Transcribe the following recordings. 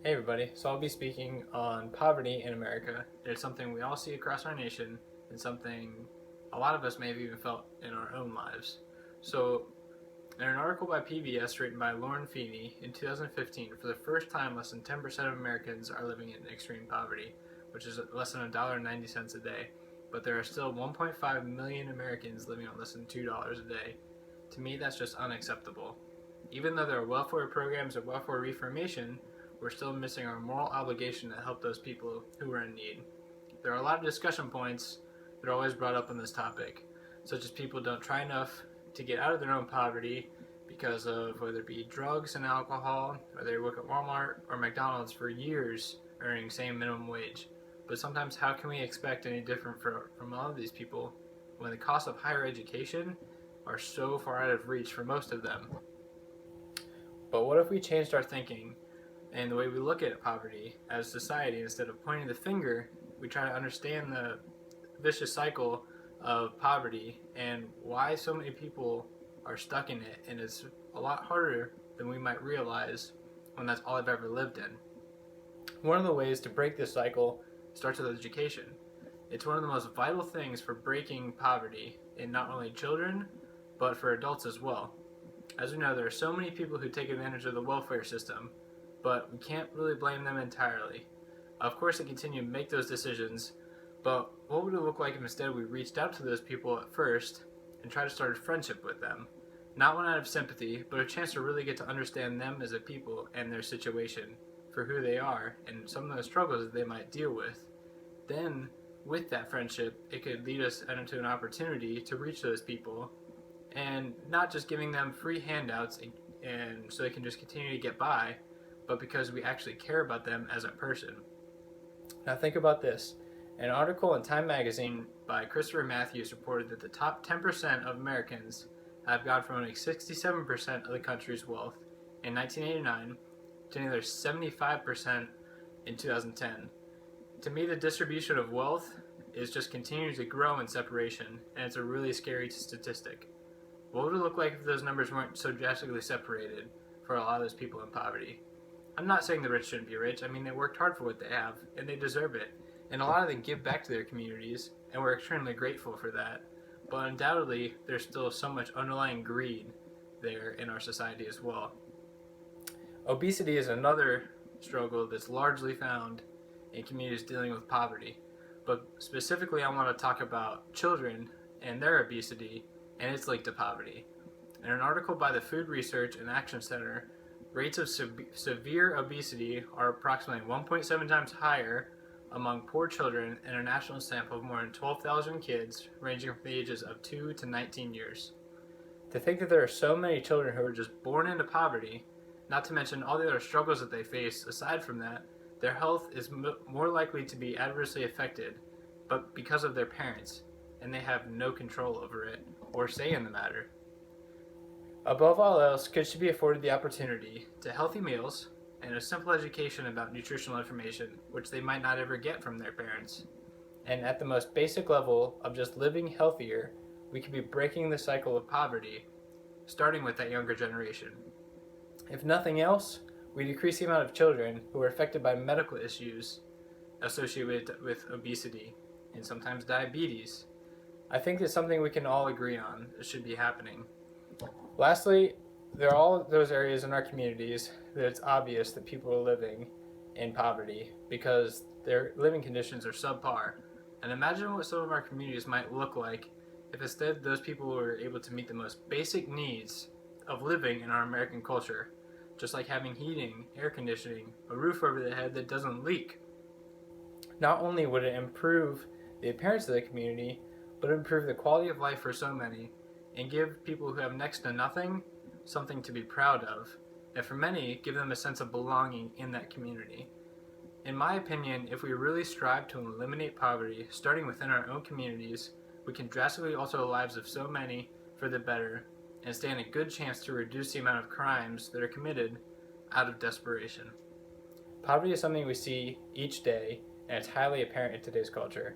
Hey everybody, so I'll be speaking on poverty in America. It's something we all see across our nation and something a lot of us may have even felt in our own lives. So, in an article by PBS written by Lauren Feeney in 2015, for the first time less than 10% of Americans are living in extreme poverty, which is less than $1.90 a day. But there are still 1.5 million Americans living on less than $2 a day. To me, that's just unacceptable. Even though there are welfare programs and welfare reformation, we're still missing our moral obligation to help those people who are in need. There are a lot of discussion points that are always brought up on this topic, such as people don't try enough to get out of their own poverty because of whether it be drugs and alcohol, or they work at Walmart or McDonald's for years earning same minimum wage. But sometimes how can we expect any different from all of these people when the costs of higher education are so far out of reach for most of them? But what if we changed our thinking and the way we look at poverty as society? Instead of pointing the finger, we try to understand the vicious cycle of poverty and why so many people are stuck in it, and it's a lot harder than we might realize when that's all I've ever lived in. One of the ways to break this cycle starts with education. It's one of the most vital things for breaking poverty in not only children, but for adults as well. As we know, there are so many people who take advantage of the welfare system, but we can't really blame them entirely. Of course, they continue to make those decisions, but what would it look like if instead we reached out to those people at first and tried to start a friendship with them? Not one out of sympathy, but a chance to really get to understand them as a people and their situation for who they are and some of the struggles that they might deal with. Then, with that friendship, it could lead us into an opportunity to reach those people and not just giving them free handouts and so they can just continue to get by, but because we actually care about them as a person. Now think about this. An article in Time magazine by Christopher Matthews reported that the top 10% of Americans have gone from owning 67% of the country's wealth in 1989 to nearly 75% in 2010. To me, the distribution of wealth is just continuing to grow in separation, and it's a really scary statistic. What would it look like if those numbers weren't so drastically separated for a lot of those people in poverty? I'm not saying the rich shouldn't be rich. I mean, they worked hard for what they have, and they deserve it. And a lot of them give back to their communities, and we're extremely grateful for that. But undoubtedly, there's still so much underlying greed there in our society as well. Obesity is another struggle that's largely found in communities dealing with poverty. But specifically, I want to talk about children and their obesity and its link to poverty. In an article by the Food Research and Action Center, rates of severe obesity are approximately 1.7 times higher among poor children in a national sample of more than 12,000 kids ranging from the ages of 2 to 19 years. To think that there are so many children who are just born into poverty, not to mention all the other struggles that they face aside from that, their health is more likely to be adversely affected, but because of their parents, and they have no control over it or say in the matter. Above all else, kids should be afforded the opportunity to healthy meals and a simple education about nutritional information, which they might not ever get from their parents. And at the most basic level of just living healthier, we could be breaking the cycle of poverty, starting with that younger generation. If nothing else, we decrease the amount of children who are affected by medical issues associated with obesity and sometimes diabetes. I think that's something we can all agree on that should be happening. Lastly, there are all those areas in our communities that it's obvious that people are living in poverty because their living conditions are subpar. And imagine what some of our communities might look like if instead those people were able to meet the most basic needs of living in our American culture, just like having heating, air conditioning, a roof over their head that doesn't leak. Not only would it improve the appearance of the community, but improve the quality of life for so many and give people who have next to nothing something to be proud of, and for many, give them a sense of belonging in that community. In my opinion, if we really strive to eliminate poverty, starting within our own communities, we can drastically alter the lives of so many for the better and stand a good chance to reduce the amount of crimes that are committed out of desperation. Poverty is something we see each day, and it's highly apparent in today's culture.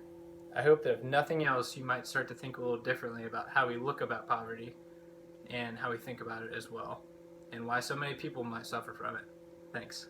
I hope that if nothing else, you might start to think a little differently about how we look about poverty and how we think about it as well, and why so many people might suffer from it. Thanks.